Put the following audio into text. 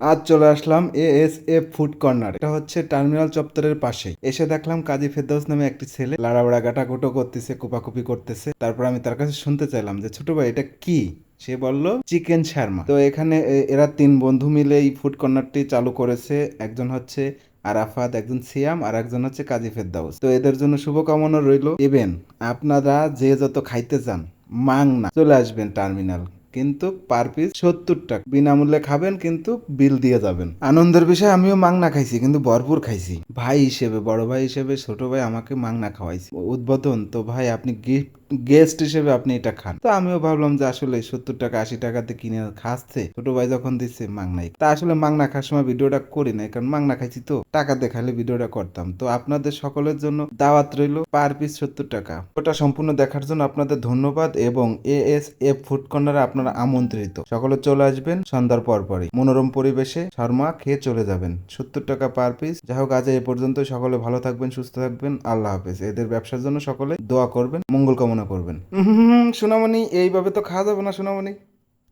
আজ চলে আসলাম ASF food corner. এটা হচ্ছে টার্মিনাল চত্বরের পাশেই। এসে দেখলাম কাজী ফেরদৌস নামে একটি ছেলে লাড়াবাড়া গাটাগুটো করতেছে, কোপাকুপি করতেছে। তারপর আমি তার কাছে শুনতে চাইলাম যে ছোট ভাই এটা কি? সে বলল চিকেন শার্মা। তো এখানে এরা তিন বন্ধু মিলে এই ফুড কর্নারটি চালু করেছে। একজন হচ্ছে আরাফাত, একজন সিয়াম, আর একজন হচ্ছে কাজী ফেরদৌস। তো এদের জন্য শুভকামনা রইল। ইভেন আপনারা যে যত খাইতে চান মাংনা চলে আসবেন টার্মিনাল, কিন্তু পার পিস 70 টাকা বিনামূল্যে খাবেন, কিন্তু বিল দিয়ে যাবেন। আনন্দের বিষয় আমিও মাংনা খাইছি, কিন্তু ভরপুর খাইছি। ভাই হিসেবে, বড় ভাই হিসেবে ছোট ভাই আমাকে মাংনা খাওয়াইছে উদ্বোধন। তো ভাই আপনি গেস্ট হিসেবে আপনি এটা খান। তো আমিও ভাবলাম যে আসলে 70 টাকা 80 টাকাতে কিনে খাচ্ছে, ছোট ভাই যখন দিচ্ছে মাংনাই। তা আসলে মাংনা খাওয়ার সময় ভিডিওটা করি নাই, কারণ মাংনা খাইছি তো, টাকা দেখালে ভিডিওটা করতাম। তো আপনাদের সকলের জন্য দাওয়াত রইল, পার পিস 70 টাকা। ওটা সম্পূর্ণ দেখার জন্য আপনাদের ধন্যবাদ, এবং ASF ফুড কর্নারে আপনারা আমন্ত্রিত। সকলে চলে আসবেন সন্ধ্যার পরপরই মনোরম পরিবেশে শর্মা খেয়ে চলে যাবেন। 70 টাকা পার পিস। যাই হোক, আজ এই পর্যন্ত। সকলে ভালো থাকবেন, সুস্থ থাকবেন। আল্লাহ হাফেজ। এদের ব্যবসার জন্য সকলে দোয়া করবেন, মঙ্গল কামনা করবেন। সোনামণি, এইভাবে তো খাওয়া যাবে না সোনামণি।